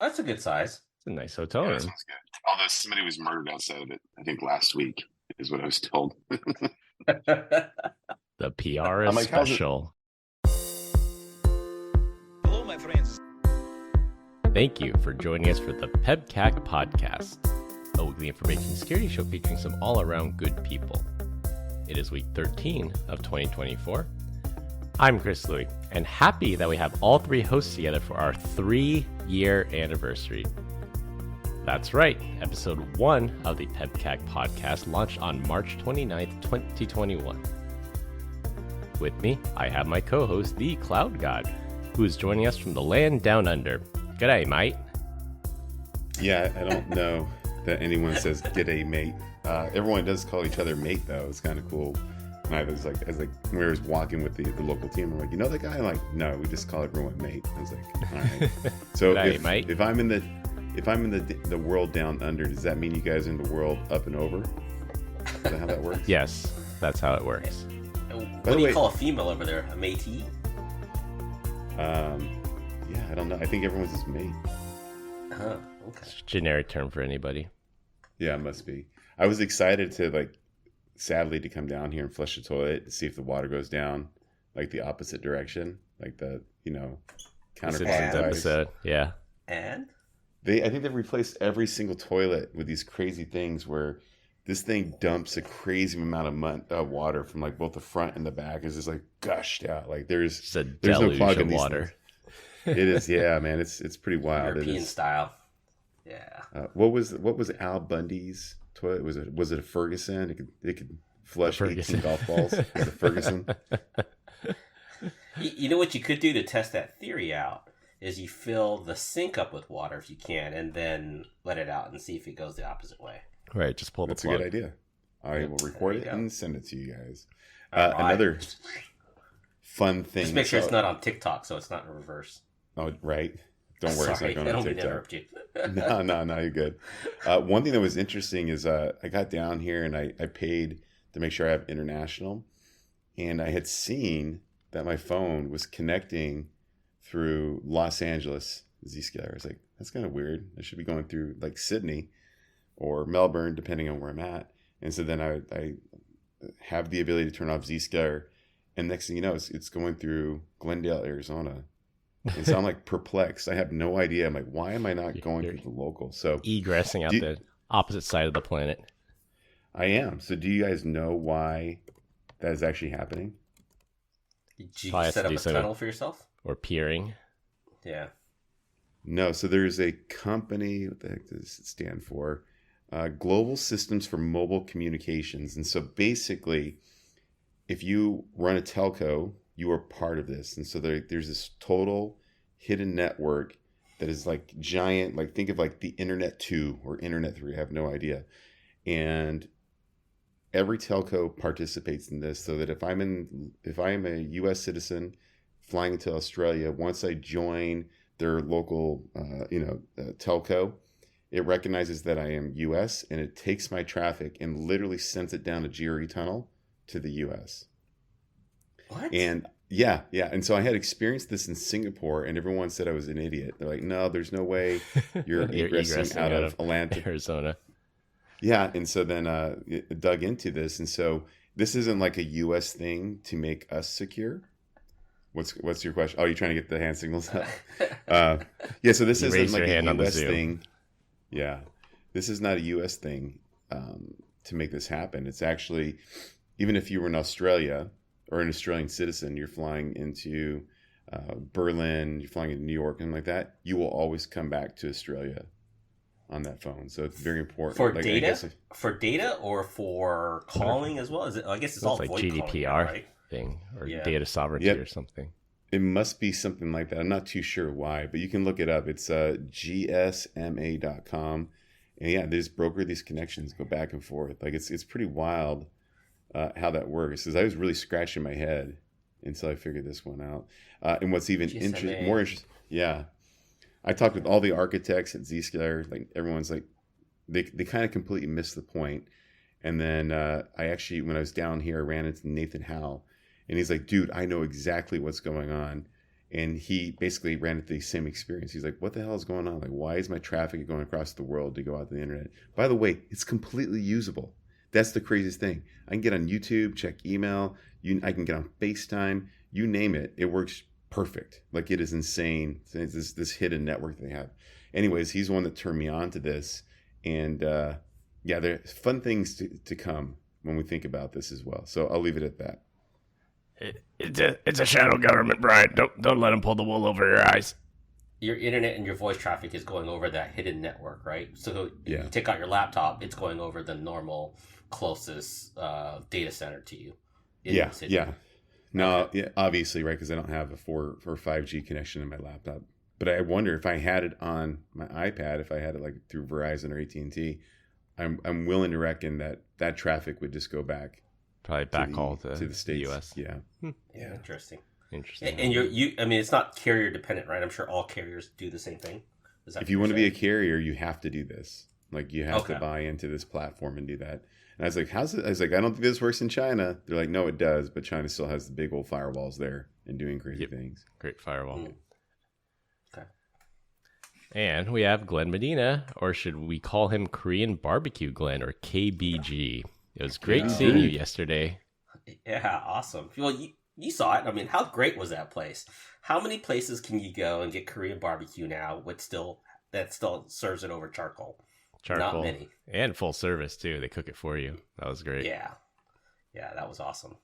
That's a good size. It's a nice hotel Yeah, room. that sounds good. Although somebody was murdered outside of it, I think last week is what I was told. The PR is I'm like, how's it- special. Hello, my friends. Thank you for joining us for the PEBCAK Podcast, a weekly information security show featuring some all-around good people. It is week 13 of 2024. I'm Chris Louie, and happy that we have all three hosts together for our 3-year anniversary. That's right, episode 1 of the PEBCAK Podcast launched on March 29th, 2021. With me, I have my co-host, the Cloud God, who is joining us from the land down under. G'day, mate. Yeah, I don't know that anyone says "g'day, mate." Everyone does call each other mate, though. It's kind of cool. And I was like, when we were walking with the local team, I'm like, you know that guy? I'm like, no, we just call everyone mate. I was like, all right. So G'day, mate. if I'm in the world down under, does that mean you guys are in the world up and over? Is that how that works? Yes, that's how it works. What do you call a female over there? A matey? Yeah, I don't know. I think everyone's just mate. Huh. Okay. It's a generic term for anybody. Yeah, it must be. I was excited to sadly to come down here and flush the toilet to see if the water goes down the opposite direction, like the Simpsons counterclockwise. episode, yeah. And I think they've replaced every single toilet with these crazy things where this thing dumps a crazy amount of water from both the front and the back. It's just gushed out. There's It's a no deluge plug in of these water. things. It is, yeah, man. It's pretty wild. European It is. style. Yeah. What was Al Bundy's toilet? Was it a Ferguson? It could flush 18 golf balls. Was it Ferguson? You know what you could do to test that theory out is you fill the sink up with water if you can, and then let it out and see if it goes the opposite way. Right, just pull the That's a plug. good idea. I will record There it you go. and send it to you guys. All right. Another fun thing. Just make sure it's not on TikTok, so it's not in reverse. Oh, right. Don't worry, Sorry, it's not I going on don't mean to TikTok. interrupt you. No, you're good. One thing that was interesting is I got down here and I paid to make sure I have international, and I had seen that my phone was connecting through Los Angeles Zscaler. I was like, that's kind of weird. I should be going through Sydney or Melbourne, depending on where I'm at. And so then I have the ability to turn off Zscaler, and next thing you know, it's going through Glendale, Arizona. And so I'm perplexed. I have no idea. I'm like, why am I not going through the local? So Egressing out the opposite side of the planet. I am. So do you guys know why that is actually happening? Did you Probably has set to up do a some- tunnel for yourself? Or peering. Yeah. No. So there's a company. What the heck does it stand for? Global Systems for Mobile Communications. And so basically, if you run a telco, you are part of this. And so there's this total hidden network that is giant. Think of the Internet 2 or Internet 3. I have no idea. And every telco participates in this, so that if I'm a U.S. citizen flying into Australia, once I join their local telco, it recognizes that I am U.S. and it takes my traffic and literally sends it down a GRE tunnel to the U.S. What? And yeah. And so I had experienced this in Singapore, and everyone said I was an idiot. They're like, no, there's no way you're egressing out of Atlanta, Arizona. Yeah, and so then it dug into this, and so this isn't a U.S. thing to make us secure. What's your question? Oh, you're trying to get the hand signals up. Yeah, so this You isn't raise your a hand on the U.S. Zoom. thing. Yeah, this is not a U.S. thing to make this happen. It's actually, even if you were in Australia or an Australian citizen, you're flying into Berlin, you're flying into New York, and like that, you will always come back to Australia on that phone. So it's very important. For data? For data or for calling as well? I guess it's all like VoIP GDPR calling, right? thing or Yeah. data sovereignty Yep. or something. It must be something like that. I'm not too sure why, but you can look it up. It's gsma.com. And yeah, they just broker these connections, go back and forth. It's pretty wild how that works. Because I was really scratching my head until I figured this one out. And what's even more interesting, yeah. I talked with all the architects at Zscaler. Everyone's they kind of completely missed the point. And then I actually, when I was down here, I ran into Nathan Howe. And he's like, dude, I know exactly what's going on. And he basically ran into the same experience. He's like, what the hell is going on? Like, why is my traffic going across the world to go out to the internet? By the way, it's completely usable. That's the craziest thing. I can get on YouTube, check email. I can get on FaceTime. You name it. It works perfect. Like, it is insane. It's this hidden network they have. Anyways, he's the one that turned me on to this. And yeah, there's fun things to come when we think about this as well. So I'll leave it at that. It's a shadow government, Brian. Don't let them pull the wool over your eyes. Your internet and your voice traffic is going over that hidden network, right? So Yeah. you take out your laptop, it's going over the normal closest data center to you. Yeah, yeah. No, yeah, obviously, right? Because I don't have a 4 or 5G connection in my laptop. But I wonder if I had it on my iPad, if I had it like through Verizon or AT&T, I'm willing to reckon that traffic would just go back. Probably backhaul to the States. US. Yeah. Yeah, interesting. Interesting. And you, I mean, it's not carrier dependent, right? I'm sure all carriers do the same thing. If you want to be a carrier, you have to do this. Like, you have Okay. to buy into this platform and do that. And I was like, how's it? I was like, I don't think this works in China. They're like, no, it does. But China still has the big old firewalls there and doing crazy things. Great firewall. Okay. And we have Glenn Medina, or should we call him Korean Barbecue Glenn, or KBG. It was great seeing you yesterday. Yeah, awesome. Well, you saw it. I mean, how great was that place? How many places can you go and get Korean barbecue now that still serves it over charcoal? Charcoal. Not many. And full service, too. They cook it for you. That was great. Yeah, that was awesome.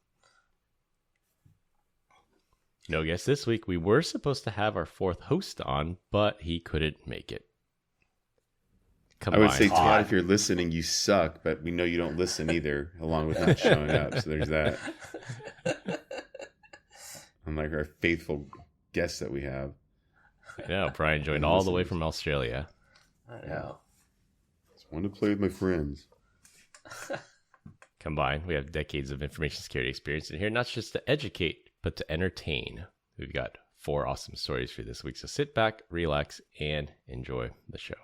No guest this week. We were supposed to have our fourth host on, but he couldn't make it. I would say, Todd, if you're listening, you suck, but we know you don't listen either, along with not showing up. So there's that. Unlike our faithful guests that we have. I know, Brian joined all the way from Australia. I know. Just want to play with my friends. Combined, we have decades of information security experience in here, not just to educate, but to entertain. We've got 4 awesome stories for you this week, so sit back, relax, and enjoy the show.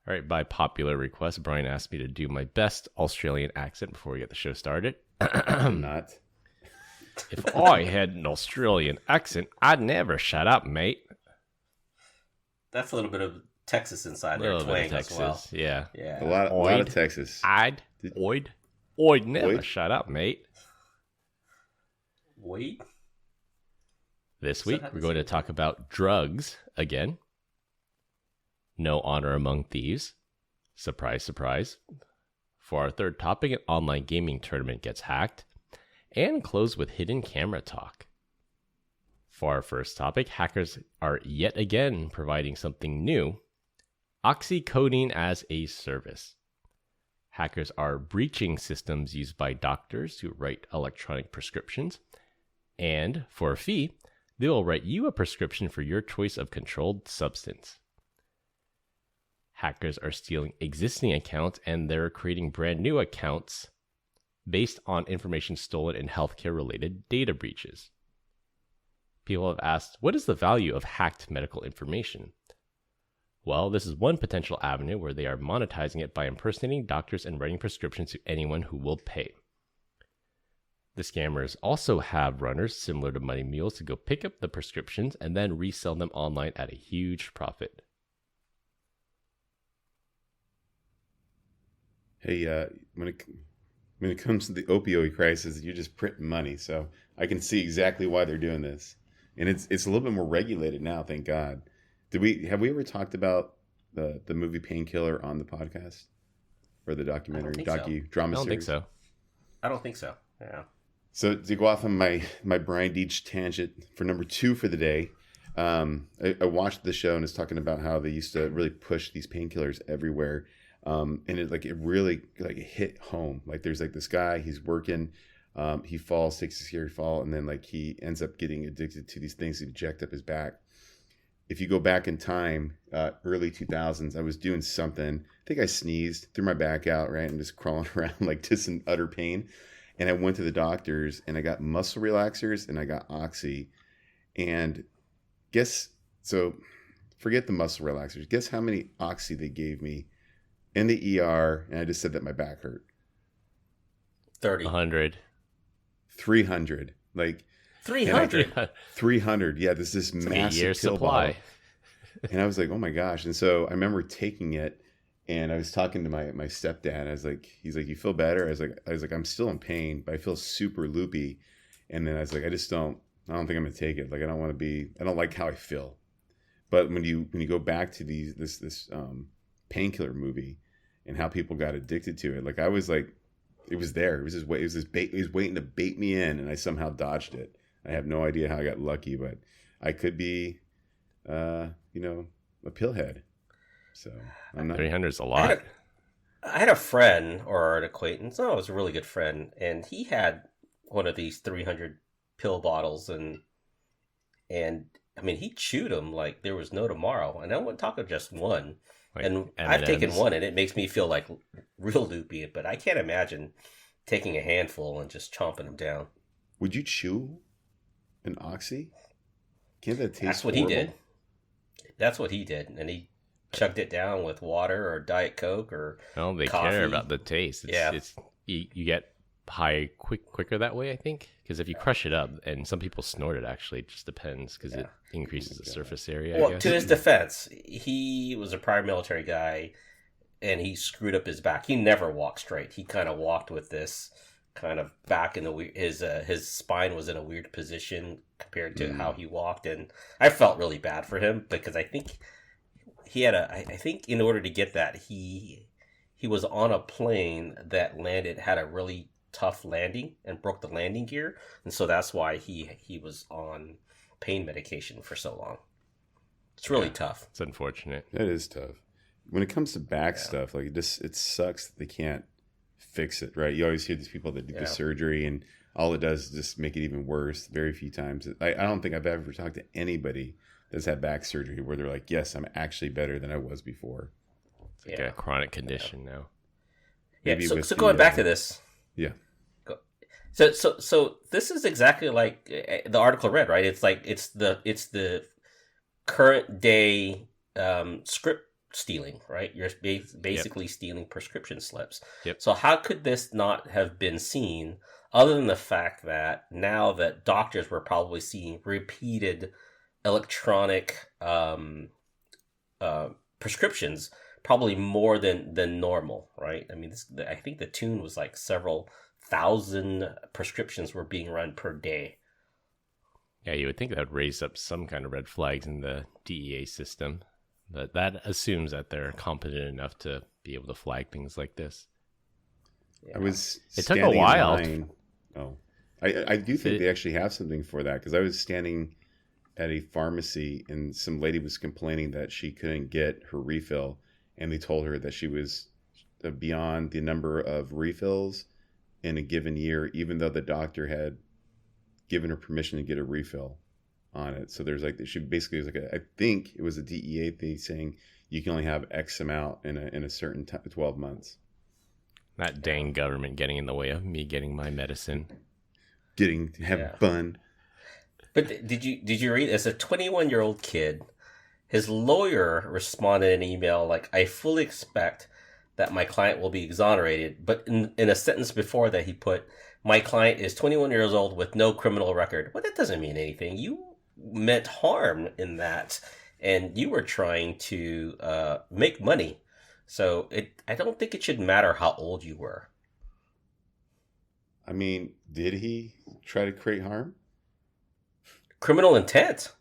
All right, by popular request, Brian asked me to do my best Australian accent before we get the show started. I'm not. If I had an Australian accent, I'd never shut up, mate. That's a little bit of Texas inside there, Little bit of twang as well. Texas, yeah. Yeah. A lot of Texas. I'd never shut up, mate. Wait. This week, we're going to talk about drugs again. No honor among thieves. Surprise, surprise. For our third topic, an online gaming tournament gets hacked. And close with hidden camera talk. For our first topic, hackers are yet again providing something new. Oxycodone as a service. Hackers are breaching systems used by doctors to write electronic prescriptions. And for a fee, they will write you a prescription for your choice of controlled substance. Hackers are stealing existing accounts and they're creating brand new accounts based on information stolen in healthcare-related data breaches. People have asked, what is the value of hacked medical information? Well, this is one potential avenue where they are monetizing it by impersonating doctors and writing prescriptions to anyone who will pay. The scammers also have runners similar to money mules to go pick up the prescriptions and then resell them online at a huge profit. Hey, when it comes to the opioid crisis, you're just printing money. So I can see exactly why they're doing this. And it's a little bit more regulated now, thank God. Have we ever talked about the movie Painkiller on the podcast? Or the documentary, drama series? I don't think so. I don't think so. Yeah. So to go off on my Brian Deitch tangent for number 2 for the day, I watched the show and it's talking about how they used to really push these painkillers everywhere. And it really hit home. Like there's this guy, he's working, he falls, takes a scary fall, and then he ends up getting addicted to these things that jacked up his back. If you go back in time, early 2000s, I was doing something. I think I sneezed, threw my back out, right? I'm just crawling around just in utter pain. And I went to the doctors and I got muscle relaxers and I got Oxy. And forget the muscle relaxers. Guess how many Oxy they gave me in the ER, and I just said that my back hurt. 30. 100. 300. 300. 300. Yeah, this massive year pill supply. bottle. And I was like, oh my gosh. And so I remember taking it, and I was talking to my stepdad. I was like, he's like, you feel better? I was like, I'm still in pain, but I feel super loopy. And then I was like, I don't think I'm gonna take it. Like, I don't like how I feel. But when you go back to this painkiller movie and how people got addicted to it, like I was like, it was there. It was this bait. He was waiting to bait me in, and I somehow dodged it. I have no idea how I got lucky, but I could be, a pillhead. So I'm not. 300 is a lot. I had a friend or an acquaintance. Oh, it was a really good friend, and he had one of these 300 pill bottles, and I mean, he chewed them like there was no tomorrow. And I wasn't talking just one. Like and M&Ms. I've taken one, and it makes me feel like real loopy. But I can't imagine taking a handful and just chomping them down. Would you chew an Oxy? Can't that taste? That's what horrible? he did. That's what he did, and he chugged it down with water or Diet Coke or Well, they coffee. care about the taste. You get high quicker that way, I think, because if you crush it up, and some people snort it, actually, it just depends because it increases the surface area. I Well, guess. to his defense, he was a prior military guy, and he screwed up his back. He never walked straight. He kind of walked with this kind of back in the his spine was in a weird position compared to how he walked, and I felt really bad for him because I think he had I think in order to get that he was on a plane that had a really tough landing and broke the landing gear, and so that's why he was on pain medication for so long. It's really tough. It's unfortunate. That is tough. When it comes to back stuff, like it sucks that they can't fix it, right? You always hear these people that do the surgery, and all it does is just make it even worse. Very few times. I don't think I've ever talked to anybody that's had back surgery where they're like, yes, I'm actually better than I was before. It's like a chronic condition now. Maybe so going back to this. Yeah. So this is exactly like the article read, right? It's like it's the current day script stealing, right? You're basically stealing prescription slips. Yep. So how could this not have been seen, other than the fact that now that doctors were probably seeing repeated electronic prescriptions, probably more than normal, right? I mean, I think the tune was like several thousand prescriptions were being run per day. Yeah, you would think that would raise up some kind of red flags in the DEA system, but that assumes that they're competent enough to be able to flag things like this. Yeah. It took a while. I do think they actually have something for that, because I was standing at a pharmacy and some lady was complaining that she couldn't get her refill, and they told her that she was beyond the number of refills in a given year, even though the doctor had given her permission to get a refill on it. So there's she basically was I think it was a DEA thing saying you can only have X amount in a certain 12 months. That dang government getting in the way of me getting my medicine. Getting to have fun. But did you read, as a 21-year-old kid, his lawyer responded in an email like, I fully expect that my client will be exonerated. But in a sentence before that, he put, my client is 21 years old with no criminal record. Well, that doesn't mean anything. You meant harm in that, and you were trying to make money. So I don't think it should matter how old you were. I mean, did he try to create harm? Criminal intent.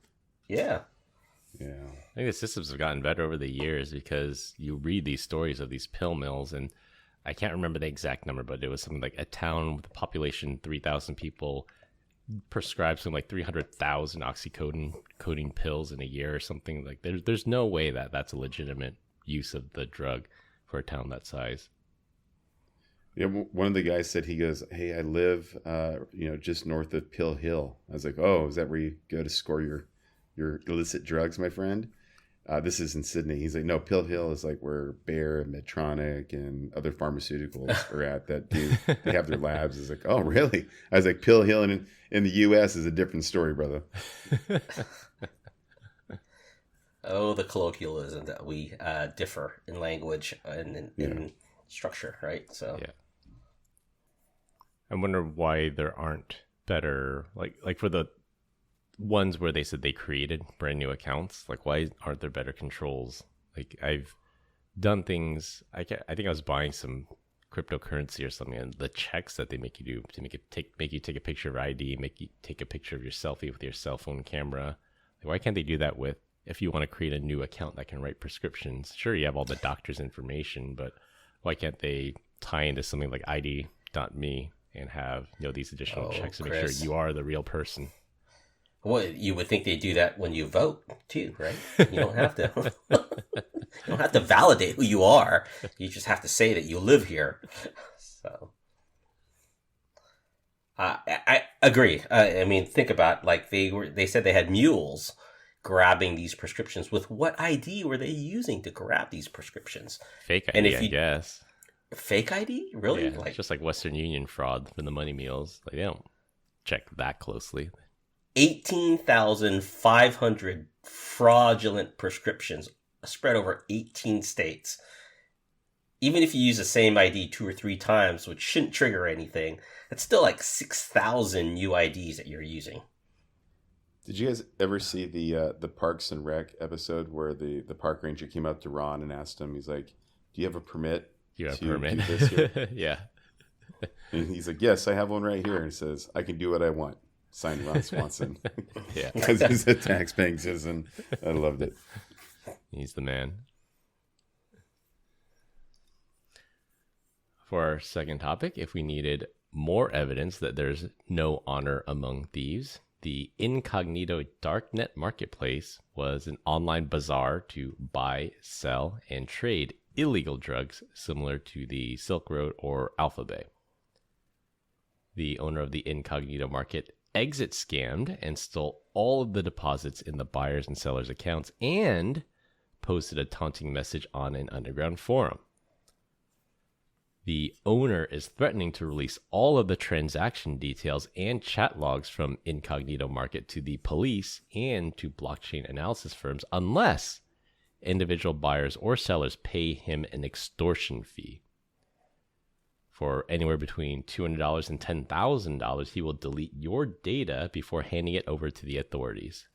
Yeah. Yeah. I think the systems have gotten better over the years, because you read these stories of these pill mills, and I can't remember the exact number, but it was something like a town with a population 3,000 people prescribed something like 300,000 oxycodone pills in a year or something. Like there's no way that that's a legitimate use of the drug for a town that size. Yeah, one of the guys said, he goes, hey, I live, just north of Pill Hill. I was like, oh, is that where you go to score your illicit drugs, my friend? This is in Sydney. He's like, no, Pill Hill is like where Bayer and Medtronic and other pharmaceuticals are at they have their labs. It's like, oh, really? I was like, Pill Hill in the U.S. is a different story, brother. Oh, the colloquialism that we differ in language and in structure, right? So yeah. I wonder why there aren't better, like for the ones where they said they created brand new accounts. Like, why aren't there better controls? Like, I've done things. I think I was buying some cryptocurrency or something, and the checks that they make you do to make you take a picture of ID, make you take a picture of your selfie with your cell phone camera. Like, why can't they do that with, if you want to create a new account that can write prescriptions? Sure, you have all the doctor's information, but why can't they tie into something like ID.me and have, these additional checks to make sure you are the real person? Well, you would think they do that when you vote too, right? You don't have to. You don't have to validate who you are. You just have to say that you live here. So, I agree. I mean, think about, like, they said they had mules grabbing these prescriptions. With what ID were they using to grab these prescriptions? Fake ID, I guess. Fake ID, really? Yeah, like, just like Western Union fraud for the money mules. Like, they don't check that closely. 18,500 fraudulent prescriptions spread over 18 states. Even if you use the same ID 2 or 3 times, which shouldn't trigger anything, that's still like 6,000 new IDs that you're using. Did you guys ever see the Parks and Rec episode where the park ranger came up to Ron and asked him, he's like, "Do you have a permit? You have a do permit?" this here?" Yeah. And he's like, "Yes, I have one right here." And he says, "I can do what I want." Signed, Ron Swanson. Yeah. Because he's a tax-paying citizen. I loved it. He's the man. For our second topic, if we needed more evidence that there's no honor among thieves, the incognito Darknet marketplace was an online bazaar to buy, sell, and trade illegal drugs similar to the Silk Road or Alpha Bay. The owner of the incognito market exit scammed and stole all of the deposits in the buyers and sellers' accounts and posted a taunting message on an underground forum. The owner is threatening to release all of the transaction details and chat logs from Incognito Market to the police and to blockchain analysis firms unless individual buyers or sellers pay him an extortion fee. For anywhere between $200 and $10,000, he will delete your data before handing it over to the authorities.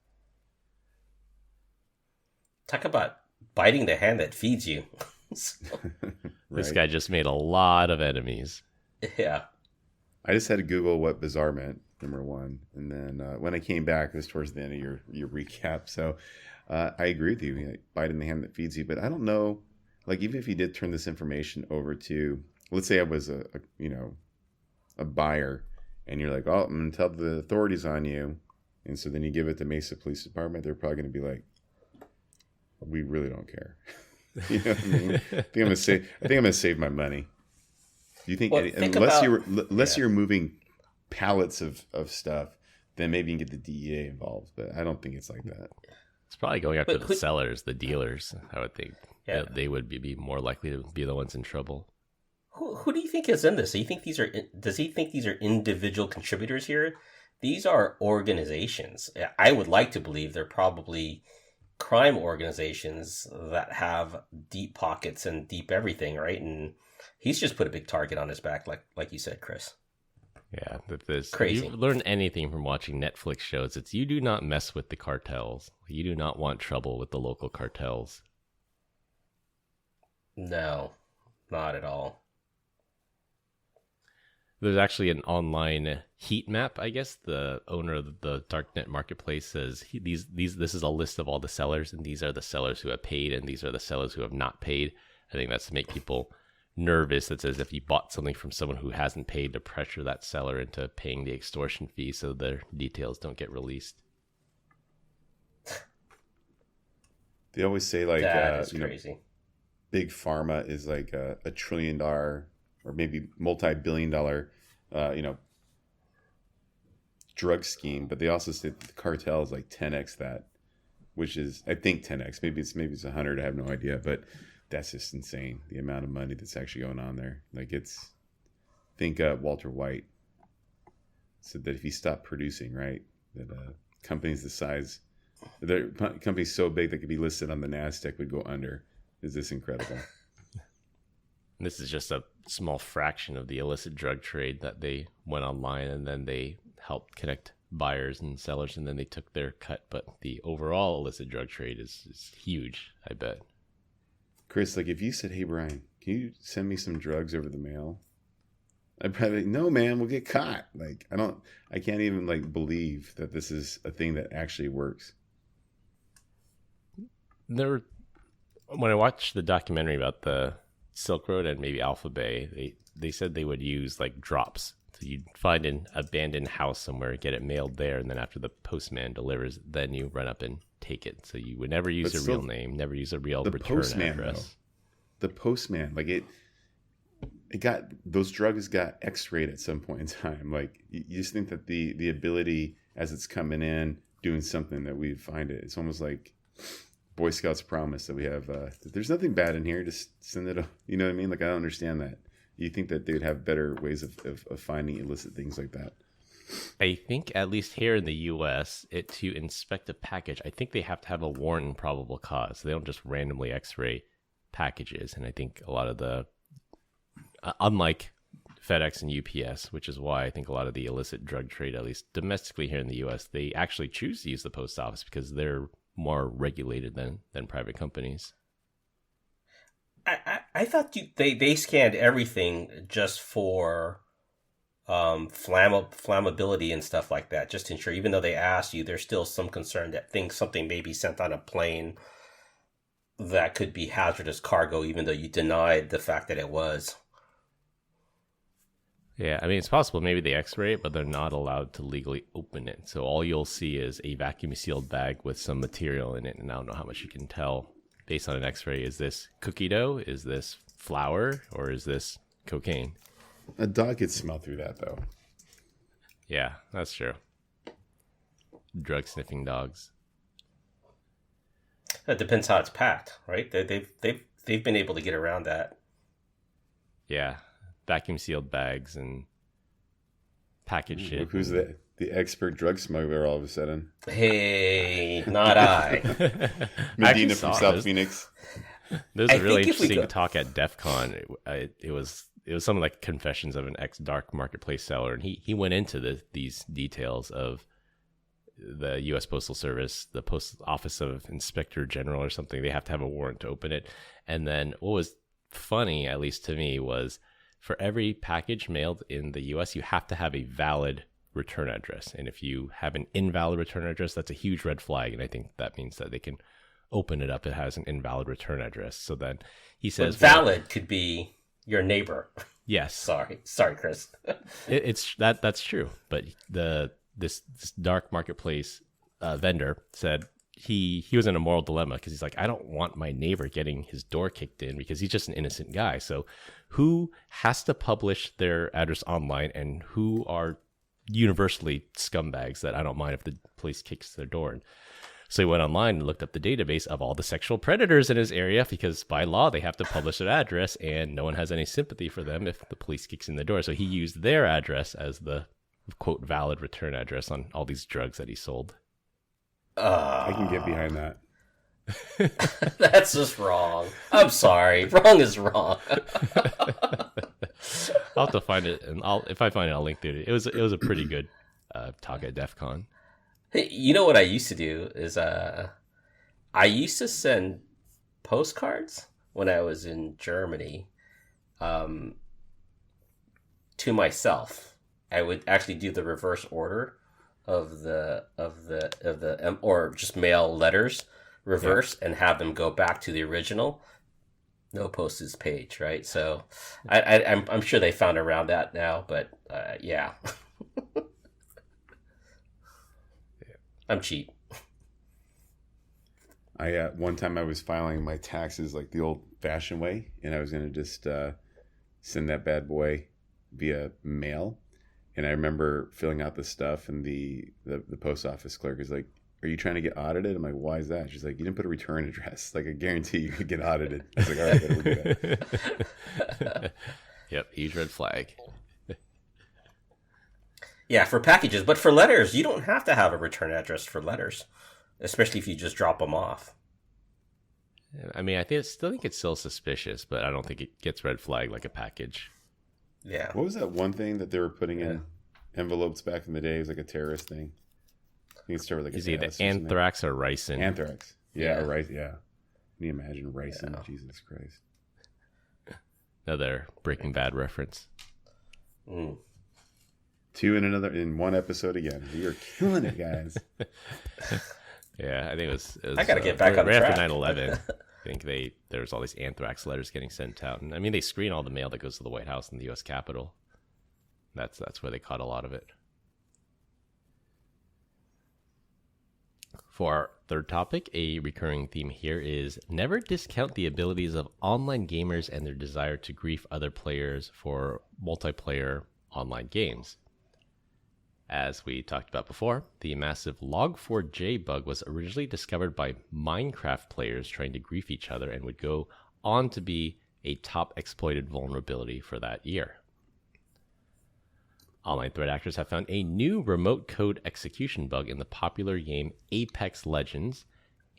Talk about biting the hand that feeds you. This guy just made a lot of enemies. Yeah. I just had to Google what bizarre meant, number one. And then when I came back, it was towards the end of your recap. So I agree with you. Like, biting the hand that feeds you. But I don't know, like, even if you did turn this information over to, let's say I was a buyer, and you're like, "Oh, I'm going to tell the authorities on you." And so then you give it to Mesa Police Department. They're probably going to be like, "We really don't care." You know what I mean? I think I'm going to save my money. Do you think, unless you're moving pallets of stuff, then maybe you can get the DEA involved. But I don't think it's like that. It's probably going after the sellers, the dealers. I would think they would be more likely to be the ones in trouble. Who do you think is in this? Does he think these are individual contributors here? These are organizations. I would like to believe they're probably crime organizations that have deep pockets and deep everything, right? And he's just put a big target on his back, like you said, Chris. Yeah, this crazy. If you learn anything from watching Netflix shows, it's you do not mess with the cartels. You do not want trouble with the local cartels. No, not at all. There's actually an online heat map, I guess. The owner of the Darknet marketplace says this is a list of all the sellers, and these are the sellers who have paid, and these are the sellers who have not paid. I think that's to make people nervous. That says if you bought something from someone who hasn't paid, to pressure that seller into paying the extortion fee so their details don't get released. They always say, like, that is crazy. Big pharma is like a $1 trillion or maybe multi-billion-dollar, drug scheme. But they also say that the cartel is like 10x that, which is, I think, 10x. Maybe it's 100. I have no idea, but that's just insane. The amount of money that's actually going on there. Like, think Walter White said that if he stopped producing, right, that companies the size, companies so big that could be listed on the NASDAQ would go under. Is this incredible? This is just a small fraction of the illicit drug trade that they went online, and then they helped connect buyers and sellers, and then they took their cut. But the overall illicit drug trade is huge, I bet. Chris, like if you said, "Hey Brian, can you send me some drugs over the mail?" I'd probably be, "No, man, we'll get caught." Like I can't even like believe that this is a thing that actually works. When I watched the documentary about the Silk Road and maybe Alpha Bay, they said they would use like drops. So you'd find an abandoned house somewhere, get it mailed there, and then after the postman delivers, then you run up and take it. So you would never use a real name, never use a real return address. Though, the postman, like it got, those drugs got X-rayed at some point in time. Like you just think that the ability as it's coming in, doing something that we find it. It's almost like Boy Scouts promise that we have. There's nothing bad in here. Just send it. You know what I mean? Like I don't understand that. You think that they'd have better ways of finding illicit things like that? I think at least here in the U.S., to inspect a package, I think they have to have a warrant and probable cause. They don't just randomly X-ray packages. And I think a lot of the, unlike FedEx and UPS, which is why I think a lot of the illicit drug trade, at least domestically here in the U.S., they actually choose to use the post office because they're more regulated than private companies. I thought they scanned everything just for flammability and stuff like that, just to ensure, even though they asked you, there's still some concern that something may be sent on a plane that could be hazardous cargo, even though you denied the fact that it was. Yeah, I mean, it's possible maybe they X-ray it, but they're not allowed to legally open it. So all you'll see is a vacuum sealed bag with some material in it, and I don't know how much you can tell based on an X-ray. Is this cookie dough? Is this flour? Or is this cocaine? A dog could smell through that, though. Yeah, that's true. Drug sniffing dogs. It depends how it's packed, right? They've been able to get around that. Yeah, vacuum sealed bags and packaged shit. Look who's the expert drug smuggler all of a sudden? Hey, not I. Medina from South Phoenix. There was a really interesting talk at DEF CON. It was some like confessions of an ex-dark marketplace seller, and he went into these details of the U.S. Postal Service, the Post Office of Inspector General or something. They have to have a warrant to open it. And then what was funny, at least to me, was for every package mailed in the U.S., you have to have a valid return address. And if you have an invalid return address, that's a huge red flag. And I think that means that they can open it up. It has an invalid return address. So then he says, but valid could be your neighbor. Yes. Sorry, Chris. That's true. But this dark marketplace vendor said he was in a moral dilemma because he's like, I don't want my neighbor getting his door kicked in because he's just an innocent guy. So who has to publish their address online, and who are universally scumbags that I don't mind if the police kicks their door in? So he went online and looked up the database of all the sexual predators in his area, because by law they have to publish their address and no one has any sympathy for them if the police kicks in the door. So he used their address as the quote valid return address on all these drugs that he sold. I can get behind that. That's just wrong. I'm sorry. Wrong is wrong. I'll have to find it, and if I find it, I'll link to it. It was a pretty good talk at DEF CON. Hey, you know what I used to do is I used to send postcards when I was in Germany to myself. I would actually do the reverse order of the or just mail letters reverse, and have them go back to the original. No postage page, right? So I'm sure they found around that now, but yeah. I'm cheap. One time I was filing my taxes like the old-fashioned way, and I was going to just send that bad boy via mail. And I remember filling out the stuff, and the post office clerk is like, "Are you trying to get audited?" I'm like, "Why is that?" She's like, "You didn't put a return address. Like, I guarantee you could get audited." I was like, "All right, better do that." Yep, huge red flag. Yeah, for packages, but for letters, you don't have to have a return address for letters, especially if you just drop them off. I mean, I still think it's still suspicious, but I don't think it gets red flag like a package. Yeah. What was that one thing that they were putting in envelopes back in the day? It was like a terrorist thing. You can start with like is either anthrax or ricin. Anthrax. Yeah, right. Yeah. Can you imagine ricin? Yeah. Jesus Christ. Another Breaking Bad reference. Mm. Two in one episode again. We are killing it, guys. Yeah, I think it was I gotta get back on right track. After 9/11. I think there was all these anthrax letters getting sent out, and I mean they screen all the mail that goes to the White House and the U.S. Capitol. That's where they caught a lot of it. For our third topic, a recurring theme here is never discount the abilities of online gamers and their desire to grief other players for multiplayer online games. As we talked about before, the massive Log4j bug was originally discovered by Minecraft players trying to grief each other and would go on to be a top exploited vulnerability for that year. Online threat actors have found a new remote code execution bug in the popular game Apex Legends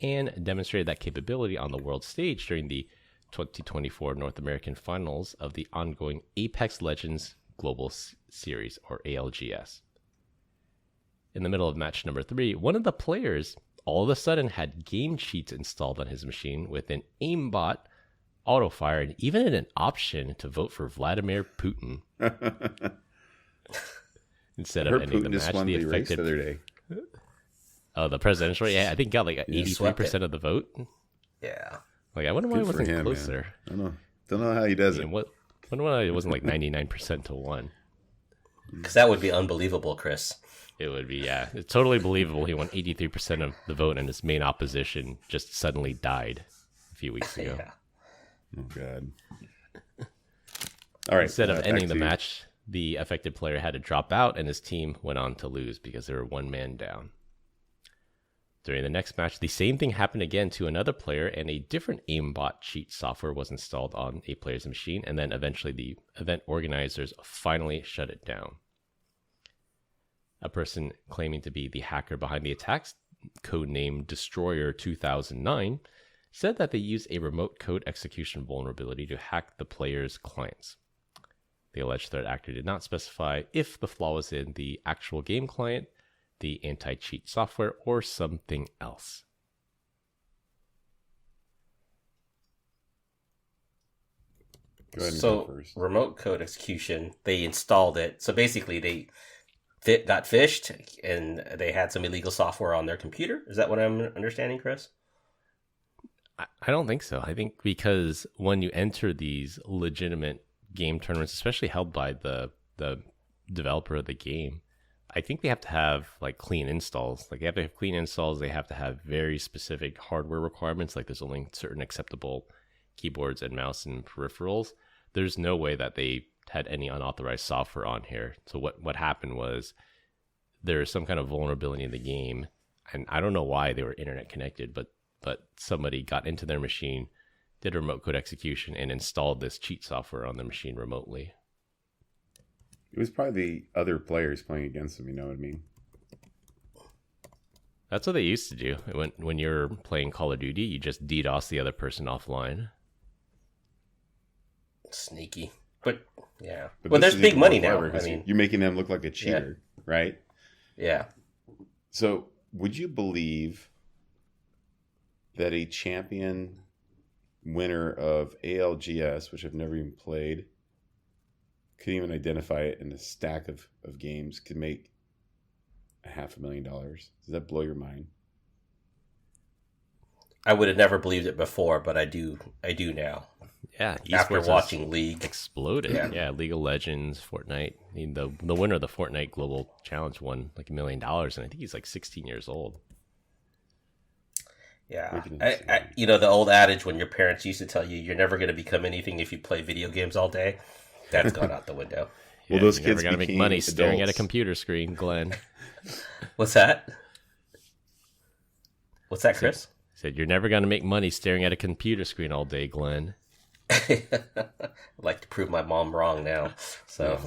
and demonstrated that capability on the world stage during the 2024 North American Finals of the ongoing Apex Legends Global Series, or ALGS. In the middle of match number 3, one of the players all of a sudden had game cheats installed on his machine with an aimbot, autofire, and even an option to vote for Vladimir Putin. Instead of ending the match, the affected... the other day. Oh, the presidential? Yeah, I think got like 83% of the vote. Yeah. Like, I wonder why it wasn't closer. Man. Don't know how he does it. Wonder why it wasn't like 99% to 1. Because that would be unbelievable, Chris. It would be, yeah. It's totally believable. He won 83% of the vote, and his main opposition just suddenly died a few weeks ago. Yeah. Oh, God. All right. Instead of ending the match, the affected player had to drop out, and his team went on to lose because they were one man down. During the next match, the same thing happened again to another player, and a different aimbot cheat software was installed on a player's machine, and then eventually the event organizers finally shut it down. A person claiming to be the hacker behind the attacks, codenamed Destroyer 2009, said that they used a remote code execution vulnerability to hack the player's clients. The alleged threat actor did not specify if the flaw was in the actual game client, the anti-cheat software, or something else. Go ahead and so go first. Remote code execution, they installed it. So basically they got phished and they had some illegal software on their computer. Is that what I'm understanding, Chris? I don't think so. I think because when you enter these legitimate game tournaments, especially held by the developer of the game, I think they have to have like clean installs. Like they have to have clean installs. They have to have very specific hardware requirements. Like there's only certain acceptable keyboards and mouse and peripherals. There's no way that they had any unauthorized software on here. So what happened was there is some kind of vulnerability in the game, and I don't know why they were internet connected, but somebody got into their machine, did a remote code execution, and installed this cheat software on their machine remotely. It was probably the other players playing against them, you know what I mean? That's what they used to do. When you're playing Call of Duty, you just DDoS the other person offline. Sneaky. But, yeah. But well, there's big money now. I mean, you're making them look like a cheater, right? Yeah. So, would you believe that a champion winner of ALGS, which I've never even played, couldn't even identify it in a stack of games, could make $500,000? Does that blow your mind? I would have never believed it before, but I do now. Yeah, after watching League exploded. Yeah, League of Legends, Fortnite. I mean, the winner of the Fortnite Global Challenge won like $1 million, and I think he's like 16 years old. Yeah, you know the old adage when your parents used to tell you you're never going to become anything if you play video games all day. That's gone out the window. Well, those kids got to make money staring at a computer screen, Glenn. What's that? What's that, Chris? Said you're never going to make money staring at a computer screen all day, Glenn. I'd like to prove my mom wrong now. So,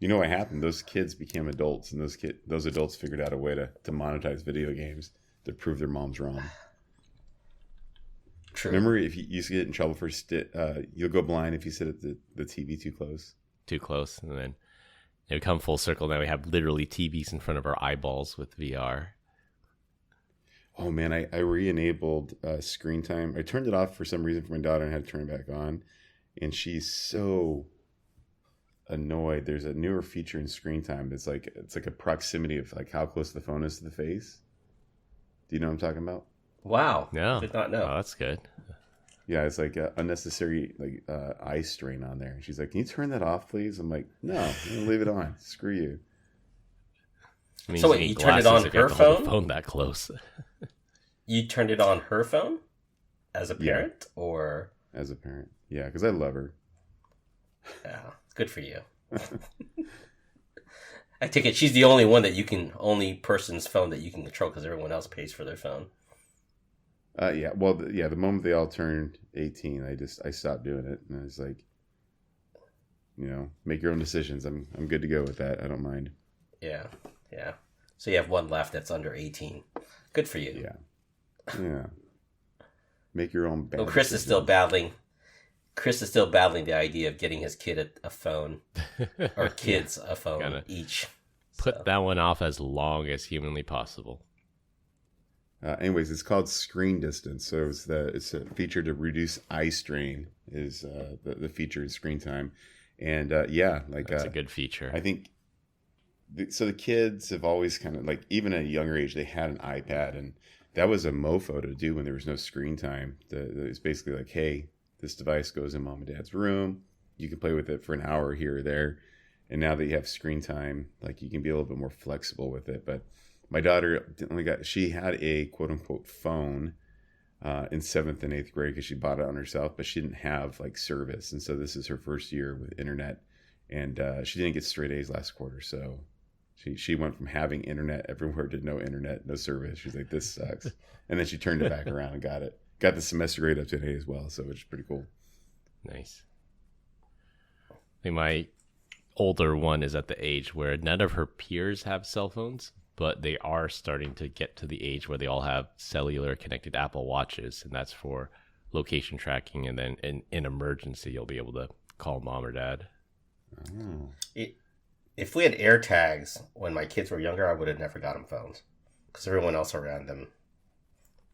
you know what happened? Those kids became adults, and those adults figured out a way to monetize video games to prove their moms wrong. True. Remember, if you used to get in trouble for you'll go blind if you sit at the TV too close. Too close, and then we come full circle. Now we have literally TVs in front of our eyeballs with VR. Oh man, I re-enabled screen time. I turned it off for some reason for my daughter and had to turn it back on. And she's so annoyed. There's a newer feature in screen time that's like it's like a proximity of like how close the phone is to the face. Do you know what I'm talking about? Wow. No. Did not know. Oh, that's good. Yeah, it's like unnecessary like eye strain on there. She's like, "Can you turn that off, please?" I'm like, "No, I'm gonna leave it on. Screw you." I mean, So wait, you turned it on her phone? Phone that close? You turned it on her phone as a parent, or as a parent? Yeah, because I love her. Yeah, good for you. I take it she's the only person's phone that you can control because everyone else pays for their phone. Yeah. Well, the moment they all turned 18, I stopped doing it, and I was like, make your own decisions. I'm good to go with that. I don't mind. Yeah. So you have one left that's under 18. Good for you. Yeah. Make your own. Well, Chris is still battling the idea of getting his kid a phone, or kids a phone each. Put that one off as long as humanly possible. Anyways, it's called screen distance. So it's a feature to reduce eye strain is the feature in screen time. And that's a good feature. I think so. The kids have always kind of like, even at a younger age, they had an iPad, and that was a mofo to do when there was no screen time. It's basically like, hey, this device goes in mom and dad's room. You can play with it for an hour here or there. And now that you have screen time, like, you can be a little bit more flexible with it. But my daughter she had a quote unquote phone in 7th and 8th grade because she bought it on herself, but she didn't have like service. And so this is her first year with internet, and she didn't get straight A's last quarter. So she went from having internet everywhere to no internet, no service. She's like, this sucks. And then she turned it back around and got it. Got the semester grade up to an A as well, so which is pretty cool. Nice. I think my older one is at the age where none of her peers have cell phones, but they are starting to get to the age where they all have cellular connected Apple Watches, and that's for location tracking. And then in emergency, you'll be able to call mom or dad. Oh. If we had AirTags when my kids were younger, I would have never got them phones, because everyone else around them,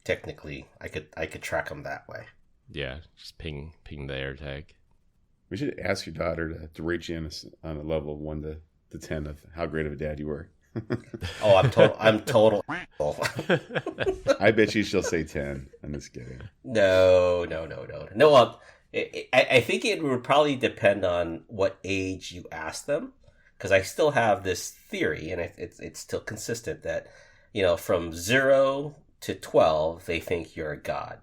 technically, I could track them that way. Yeah, just ping the AirTag. We should ask your daughter to rate you on a level of 1 to 10 of how great of a dad you were. Oh, I'm total. I bet you she'll say 10. I'm just kidding. No. Well, I think it would probably depend on what age you ask them, because I still have this theory, and it's still consistent, that from 0 to 12 they think you're a god.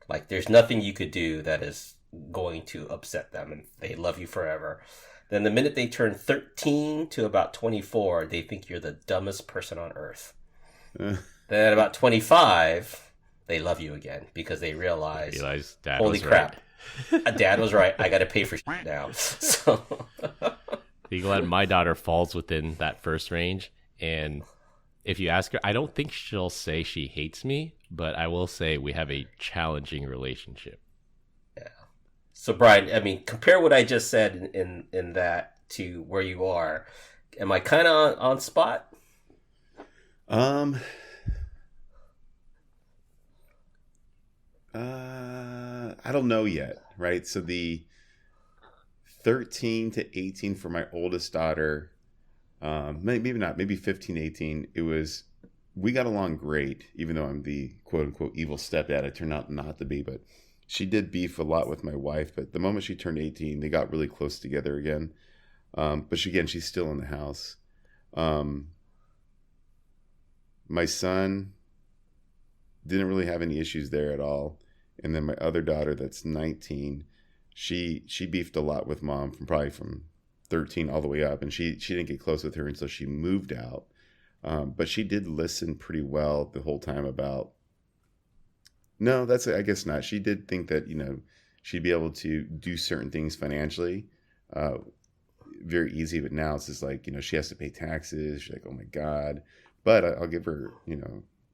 Like, there's nothing you could do that is going to upset them, and they love you forever. Then the minute they turn 13 to about 24, they think you're the dumbest person on earth. Then at about 25, they love you again, because they realize Dad holy crap, right. Dad was right. I got to pay for shit now. So, be glad my daughter falls within that first range. And if you ask her, I don't think she'll say she hates me, but I will say we have a challenging relationship. Yeah. So, Brian, I mean, compare what I just said in that to where you are. Am I kind of on spot? I don't know yet, right? So the 13 to 18 for my oldest daughter, maybe not, maybe 15 to 18, we got along great, even though I'm the quote unquote evil stepdad. I turned out not to be, but she did beef a lot with my wife. But the moment she turned 18, they got really close together again. But she's still in the house. My son didn't really have any issues there at all. And then my other daughter, that's 19, she beefed a lot with mom from 13 all the way up, and she didn't get close with her until she moved out. But she did listen pretty well the whole time about. No, I guess not. She did think that she'd be able to do certain things financially, very easy. But now it's just like she has to pay taxes. She's like, oh my god. But I'll give her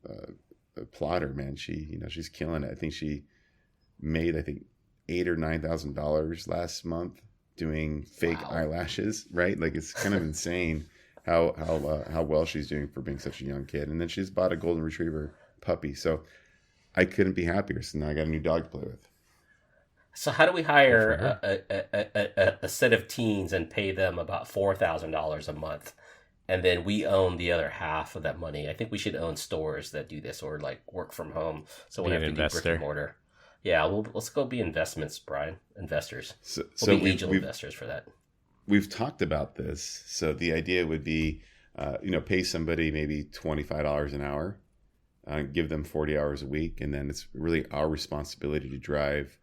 a plotter, man. She's killing it. I think she made $8,000 or $9,000 last month doing fake eyelashes, right? Like, it's kind of insane how well she's doing for being such a young kid. And then she's bought a golden retriever puppy. So I couldn't be happier. So now I got a new dog to play with. So how do we hire a set of teens and pay them about $4,000 a month, and then we own the other half of that money? I think we should own stores that do this, or like work from home, so we have to do brick and mortar. Yeah, let's go be investments, Brian. Investors. We'll be angel investors for that. We've talked about this. So the idea would be, pay somebody maybe $25 an hour, give them 40 hours a week, and then it's really our responsibility to drive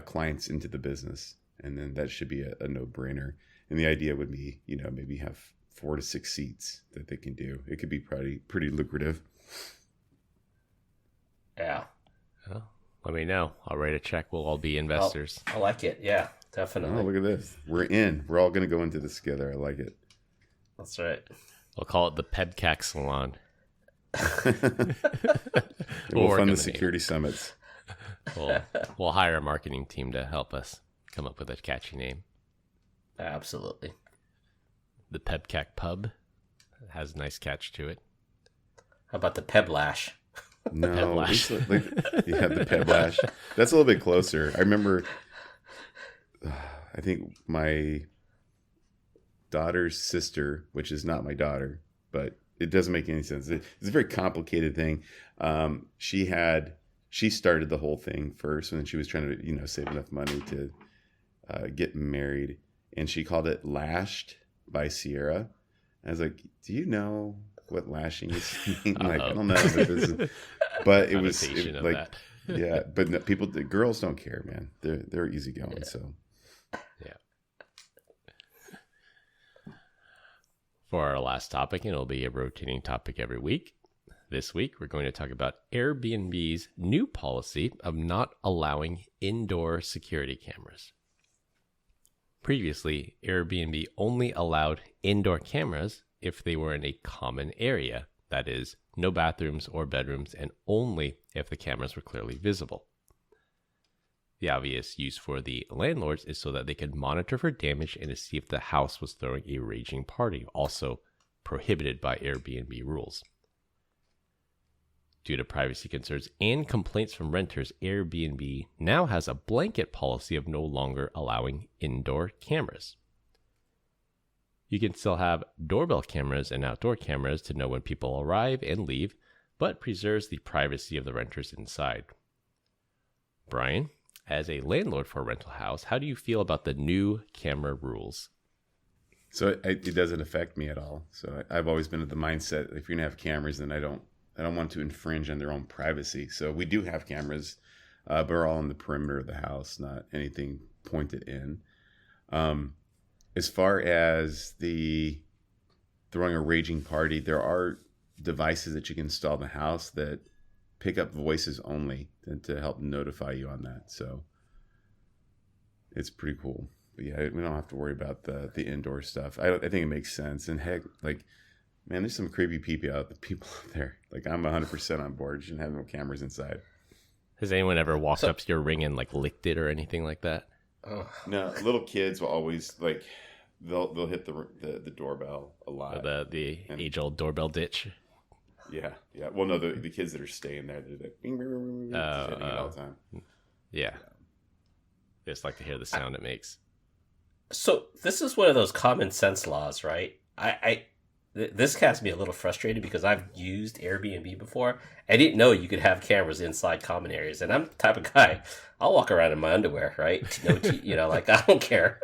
clients into the business. And then that should be a no-brainer. And the idea would be, maybe have 4 to 6 seats that they can do. It could be pretty lucrative. Yeah. Well, let me know. I'll write a check. We'll all be investors. I like it. Yeah, definitely. Oh, look at this. We're in. We're all going to go into this together. I like it. That's right. We'll call it the PEBCAK Salon. We'll fund the security summits. We'll hire a marketing team to help us come up with a catchy name. Absolutely. The PEBCAK Pub has a nice catch to it. How about the Peblash? No, the Peblash. That's a little bit closer. I remember, I think my daughter's sister, which is not my daughter, but it doesn't make any sense. It's a very complicated thing. She started the whole thing first, and then she was trying to, save enough money to get married, and she called it Lashed by Sierra. I was like, do you know what lashing is? Like, I don't know if this is, but it was like, yeah, but no, the girls don't care, man. They're easygoing. Yeah. So, yeah. For our last topic, and it'll be a rotating topic every week. This week, we're going to talk about Airbnb's new policy of not allowing indoor security cameras. Previously, Airbnb only allowed indoor cameras if they were in a common area, that is, no bathrooms or bedrooms, and only if the cameras were clearly visible. The obvious use for the landlords is so that they could monitor for damage and to see if the house was throwing a raging party, also prohibited by Airbnb rules. Due to privacy concerns and complaints from renters, Airbnb now has a blanket policy of no longer allowing indoor cameras. You can still have doorbell cameras and outdoor cameras to know when people arrive and leave, but preserves the privacy of the renters inside. Brian, as a landlord for a rental house, how do you feel about the new camera rules? So it doesn't affect me at all. So I've always been of the mindset, if you're going to have cameras, then I don't want to infringe on their own privacy. So we do have cameras, but we're all on the perimeter of the house, not anything pointed in. As far as the throwing a raging party, there are devices that you can install in the house that pick up voices only to help notify you on that. So it's pretty cool. But yeah, we don't have to worry about the indoor stuff. I think it makes sense. And heck, like, man, there's some creepy people out there. Like, I'm 100% on board. You shouldn't have no cameras inside. Has anyone ever walked up to your ring and like licked it or anything like that? No, little kids will always like they'll hit the doorbell a lot. The age-old doorbell ditch. Yeah. Well, no, the kids that are staying there, they're like bing, bing, bing, bing, just hitting it all the time. Yeah. They just like to hear the sound it makes. So this is one of those common sense laws, right? This has me a little frustrated because I've used Airbnb before. I didn't know you could have cameras inside common areas, and I'm the type of guy, I'll walk around in my underwear, right? No, like, I don't care.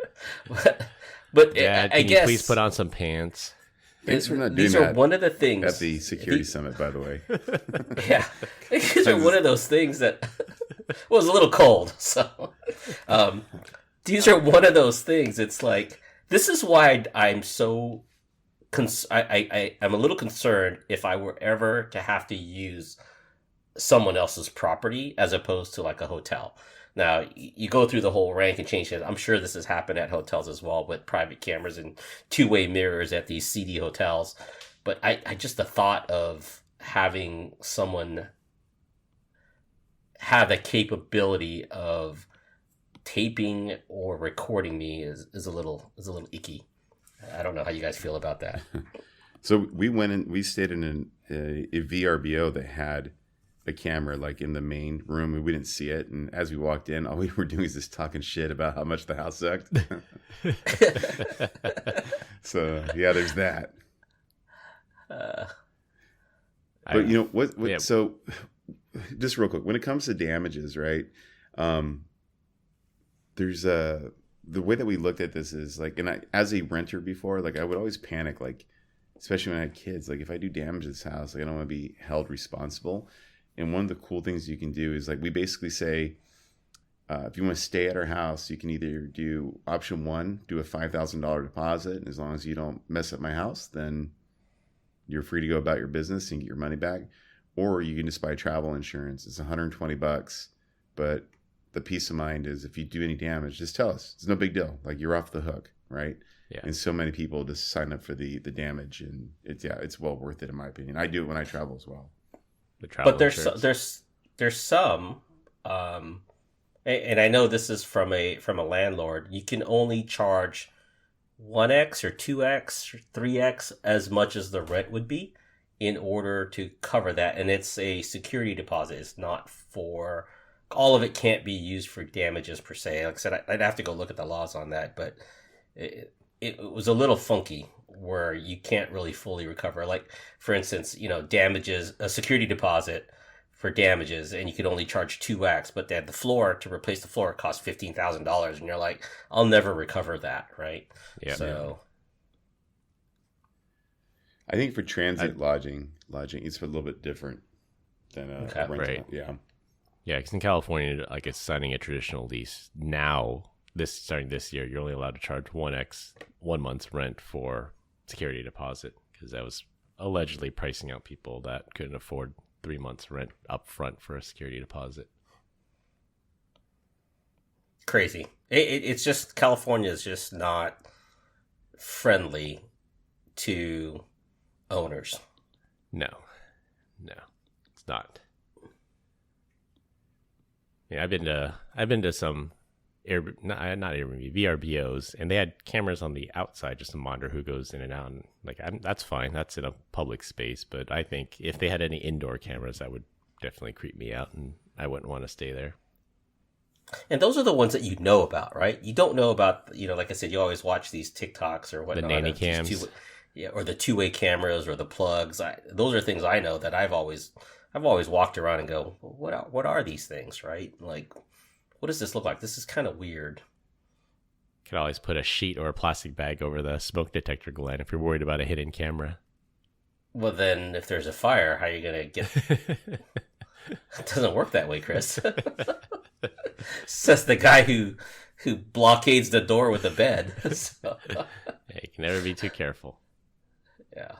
But Dad, I can guess, you please put on some pants? Thanks for not doing these that. Are one of the things at the security summit, by the way. Yeah, these are one of those things that was a little cold. So these are one of those things. It's like, this is why I'm so. I'm a little concerned if I were ever to have to use someone else's property as opposed to like a hotel. Now, you go through the whole rank and change it. I'm sure this has happened at hotels as well with private cameras and two-way mirrors at these seedy hotels. But I just the thought of having someone have the capability of taping or recording me is a little icky. I don't know how you guys feel about that. So we went in. We stayed in a VRBO that had a camera like in the main room, and we didn't see it. And as we walked in, all we were doing is just talking shit about how much the house sucked. So yeah, there's that. But you know what? Yeah. So just real quick, when it comes to damages, right? There's the way that we looked at this is like, and as a renter before, like I would always panic, like especially when I had kids, like if I do damage to this house, like I don't want to be held responsible. And one of the cool things you can do is like we basically say, if you want to stay at our house, you can either do option 1, do a $5,000 deposit, and as long as you don't mess up my house, then you're free to go about your business and get your money back. Or you can just buy travel insurance. It's $120, but the peace of mind is if you do any damage, just tell us. It's no big deal. Like you're off the hook, right? Yeah. And so many people just sign up for the damage, and it's well worth it in my opinion. I do it when I travel as well. But there's some, and I know this is from a landlord. You can only charge 1x or 2x or 3x as much as the rent would be in order to cover that, and it's a security deposit. It's not for all of it. Can't be used for damages per se. Like I said, I'd have to go look at the laws on that, but it was a little funky where you can't really fully recover. Like, for instance, damages, a security deposit for damages, and you could only charge 2x, but they had the floor to replace the floor cost $15,000, and you're like, I'll never recover that, right? Yeah. So, I think for transit lodging, it's a little bit different than a rental. Right. Yeah. Yeah, because in California, like it's signing a traditional lease now. Starting this year, you're only allowed to charge 1x 1 month's rent for security deposit, because that was allegedly pricing out people that couldn't afford 3 months rent up front for a security deposit. Crazy. It's just, California is just not friendly to owners. No, it's not. Yeah, I've been to some not Airbnb, VRBOs, and they had cameras on the outside just to monitor who goes in and out. And like, that's fine. That's in a public space. But I think if they had any indoor cameras, that would definitely creep me out, and I wouldn't want to stay there. And those are the ones that you know about, right? You don't know about, like I said, you always watch these TikToks or whatnot. The nanny cams. Or the two-way cameras or the plugs. Those are things I know that I've always walked around and go, what are these things, right? Like, what does this look like? This is kind of weird. Could always put a sheet or a plastic bag over the smoke detector, Glenn, if you're worried about a hidden camera. Well, then if there's a fire, how are you going to get... It doesn't work that way, Chris. Says the guy who blockades the door with a bed. So. Yeah, you can never be too careful. Yeah.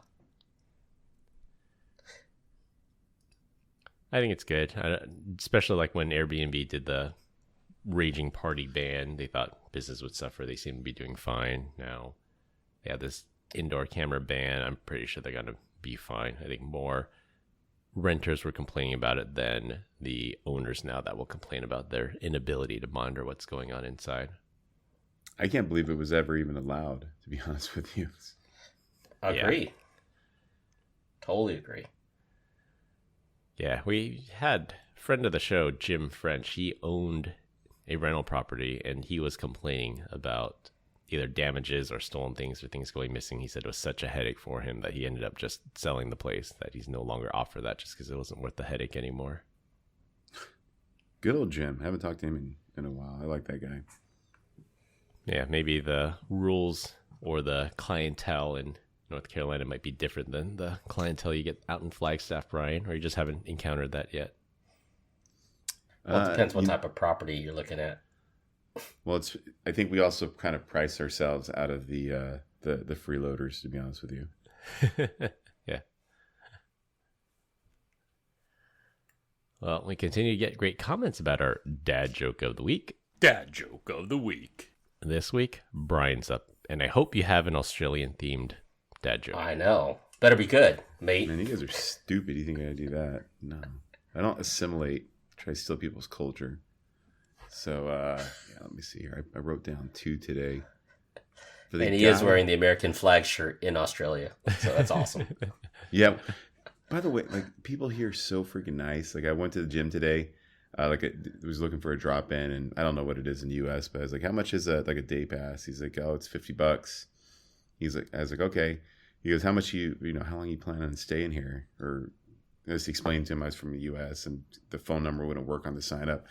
I think it's good, especially like when Airbnb did the raging party ban. They thought business would suffer. They seem to be doing fine now. They have this indoor camera ban. I'm pretty sure they're going to be fine. I think more renters were complaining about it than the owners now that will complain about their inability to monitor what's going on inside. I can't believe it was ever even allowed, to be honest with you. Agree. Yeah. Totally agree. Yeah, we had a friend of the show, Jim French. He owned a rental property, and he was complaining about either damages or stolen things or things going missing. He said it was such a headache for him that he ended up just selling the place, that he's no longer offered that just because it wasn't worth the headache anymore. Good old Jim. I haven't talked to him in a while. I like that guy. Yeah, maybe the rules or the clientele in North Carolina might be different than the clientele you get out in Flagstaff, Brian, or you just haven't encountered that yet. Well, it depends what type of property you're looking at. Well, I think we also kind of price ourselves out of the freeloaders, to be honest with you. Yeah. Well, we continue to get great comments about our dad joke of the week. Dad joke of the week. This week, Brian's up, and I hope you have an Australian-themed dad joke. I know. Better be good, mate. Man, you guys are stupid. You think I do that? No. I don't assimilate. Try to steal people's culture. So, let me see here. I wrote down 2 today. And he is wearing the American flag shirt in Australia. So that's awesome. Yeah. By the way, like people here are so freaking nice. Like I went to the gym today. I was looking for a drop in, and I don't know what it is in the U.S., but I was like, "How much is a day pass?" He's like, "Oh, it's $50." I was like, "Okay." He goes, "How much how long you plan on staying here?" Or I was explaining to him I was from the U.S. and the phone number wouldn't work on the sign up.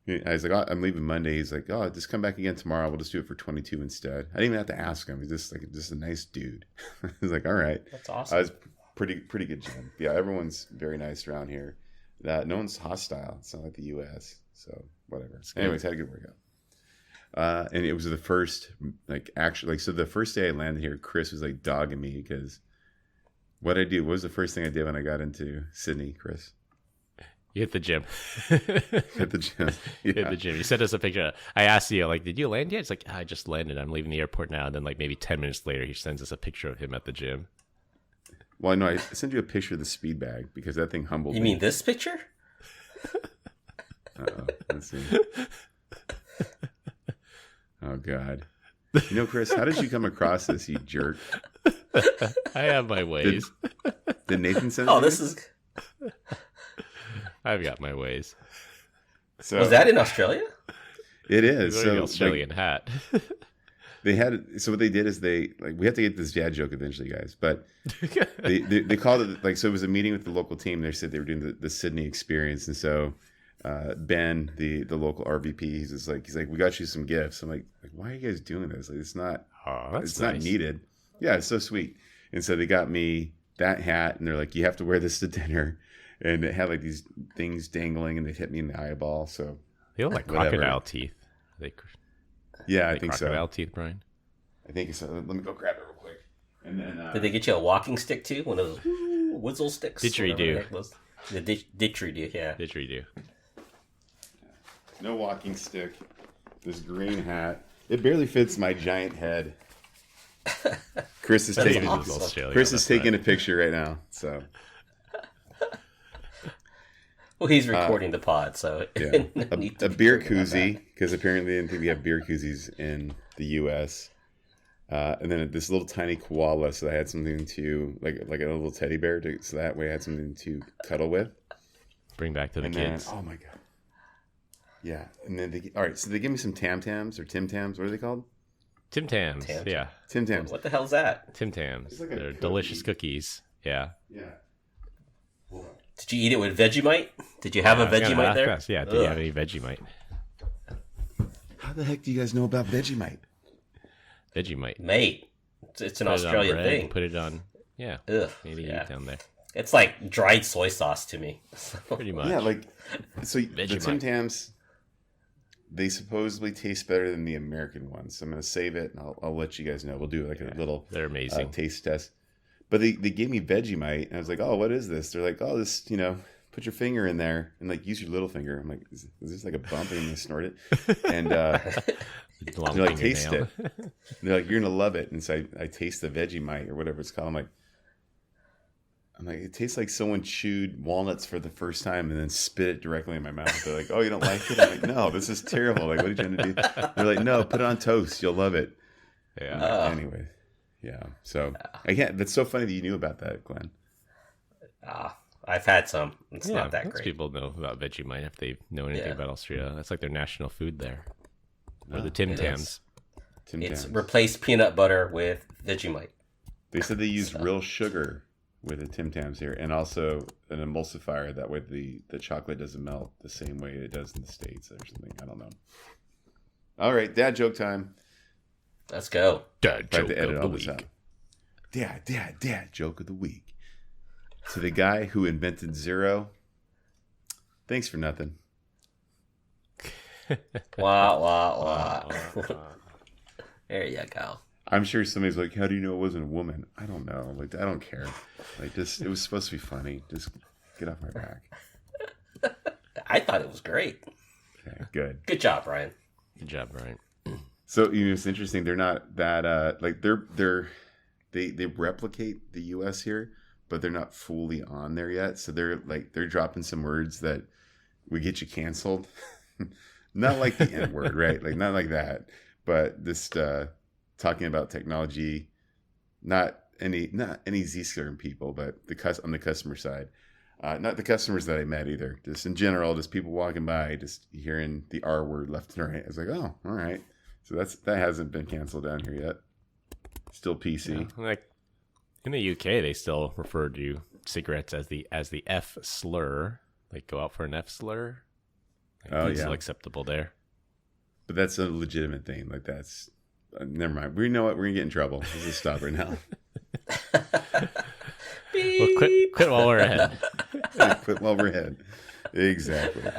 I was like, "Oh, I'm leaving Monday." He's like, "Oh, just come back again tomorrow. We'll just do it for 22 instead." I didn't even have to ask him. He's just a nice dude. I was like, "All right." That's awesome. I was pretty good gym. Yeah, everyone's very nice around here. No one's hostile. It's not like the U.S. So whatever. Anyways, had a good workout. And it was the first, so the first day I landed here, Chris was like dogging me because what was the first thing I did when I got into Sydney, Chris? You hit the gym. Hit the gym. Yeah. Hit the gym. You sent us a picture. I asked you, like, did you land yet? It's like, I just landed. I'm leaving the airport now. And then, like, maybe 10 minutes later, he sends us a picture of him at the gym. Well, no, I sent you a picture of the speed bag because that thing humbled me. You mean this picture? Uh-oh. Let's see. Oh, God. Chris, how did you come across this, you jerk? I have my ways. Did Nathan send Oh, it? this is... I've got my ways. So, Was that in Australia? It is. It's an Australian hat. They had, so what they did is we have to get this dad joke eventually, guys, but they called it, so it was a meeting with the local team. They said they were doing the Sydney experience. And so Ben, the local RVP, he's like, we got you some gifts. I'm like, why are you guys doing this? Like, it's not not needed. Yeah, it's so sweet. And so they got me that hat, and they're like, you have to wear this to dinner. And it had like these things dangling, and they hit me in the eyeball. So they look like crocodile teeth. Yeah, I think so. Crocodile teeth, Brian? I think so. Let me go grab it real quick. And then Did they get you a walking stick too? One of those whistle sticks? Didgeridoo. The didgeridoo, yeah. Didgeridoo. No walking stick. This green hat. It barely fits my giant head. Chris is taking a picture right now. So. Well, he's recording the pod, so yeah. a beer koozie, because apparently I think we have beer koozies in the U.S. And then this little tiny koala, so I had something to like a little teddy bear, so that way I had something to cuddle with. Bring back to the kids. Oh my god! Yeah, and then all right, so they give me some Tam Tams or Tim Tams. What are they called? Tim Tams. Yeah, Tim Tams. What the hell's that? Tim Tams. Like They're delicious cookies. Yeah. Yeah. Did you eat it with Vegemite? Did you have a Vegemite there? Yeah. Did you have any Vegemite? How the heck do you guys know about Vegemite? Vegemite. Mate, it's an Australian thing. Put it on. Yeah. Ugh, maybe yeah. eat down there. It's like dried soy sauce to me. Pretty much. Yeah, so Vegemite. The Tim Tams, they supposedly taste better than the American ones. So I'm going to save it, and I'll let you guys know. We'll do a little they're amazing taste test. But they gave me Vegemite, and I was like, oh, what is this? They're like, oh, this, put your finger in there and use your little finger. I'm like, is this like a bump? And I'm going to snort it. And they're like, taste it. And they're like, you're going to love it. And so I taste the Vegemite or whatever it's called. I'm like, it tastes like someone chewed walnuts for the first time and then spit it directly in my mouth. They're like, oh, you don't like it? I'm like, no, this is terrible. Like, what are you trying to do? They're like, no, put it on toast. You'll love it. Yeah. Anyway. Yeah. So that's so funny that you knew about that, Glenn. I've had some. It's not that great. People know about Vegemite if they know anything about Australia. That's like their national food there. Or the Tim Tams. It's replaced peanut butter with Vegemite. They said they used real sugar with the Tim Tams here, and also an emulsifier. That way the chocolate doesn't melt the same way it does in the States or something. I don't know. All right, dad joke time. Let's go. Dad joke of the week. Dad joke of the week. To the guy who invented zero, thanks for nothing. Wah. There you go. I'm sure somebody's like, how do you know it wasn't a woman? I don't know. Like, I don't care. Like, just, it was supposed to be funny. Just get off my back. I thought it was great. Okay, good. Good job, Brian. Good job, Brian. So, it's interesting. They're not that, they replicate the U.S. here, but they're not fully on there yet. So they're dropping some words that would get you canceled. Not like the N word, right? Like, not like that. But just talking about technology, not not any Zscaler people, but on the customer side. Not the customers that I met either. Just in general, just people walking by, just hearing the R word left and right. I was like, oh, all right. So that hasn't been canceled down here yet. Still PC. Yeah, like in the UK, they still refer to cigarettes as the F slur. Like go out for an F slur. Like, it's still acceptable there. But that's a legitimate thing. Like that's never mind. We know what, we're gonna get in trouble. Let's just stop right now. Well, quit while we're ahead. Quit while we're ahead. Exactly.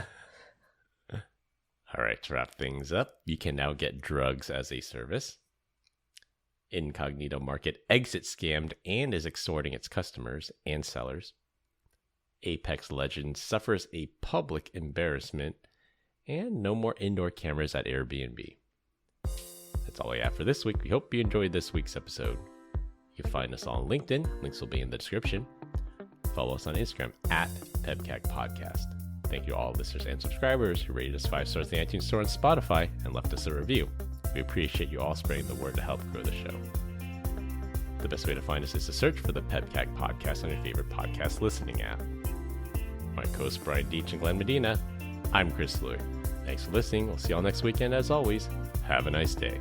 All right, to wrap things up, you can now get drugs as a service. Incognito Market exit scammed and is extorting its customers and sellers. Apex Legends suffers a public embarrassment, and no more indoor cameras at Airbnb. That's all we have for this week. We hope you enjoyed this week's episode. You can find us on LinkedIn. Links will be in the description. Follow us on Instagram at PEBCAK Podcast. Thank you all listeners and subscribers who rated us 5 stars in the iTunes Store and Spotify and left us a review. We appreciate you all spreading the word to help grow the show. The best way to find us is to search for the PEBCAK Podcast on your favorite podcast listening app. My co-hosts Brian Deitch and Glenn Medina. I'm Chris Louie. Thanks for listening. We'll see y'all next weekend. As always, have a nice day.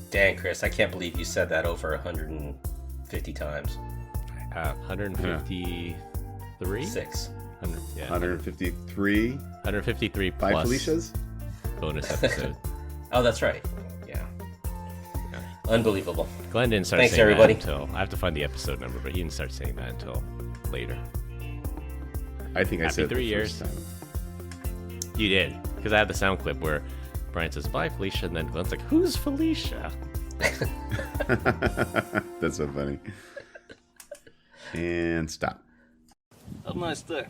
Dang, Chris, I can't believe you said that over 150 times. 153? 6. 153. 153 plus. 5 Felicias? Bonus episode. Oh, that's right. Yeah. Unbelievable. Glenn didn't start Thanks, saying everybody. that until... I have to find the episode number, but he didn't start saying that until later. I think I Happy said 3 the years. first time. You did. Because I had the sound clip where Brian says, bye, Felicia, and then Glenn's like, who's Felicia? That's so funny. And stop. Have a nice day.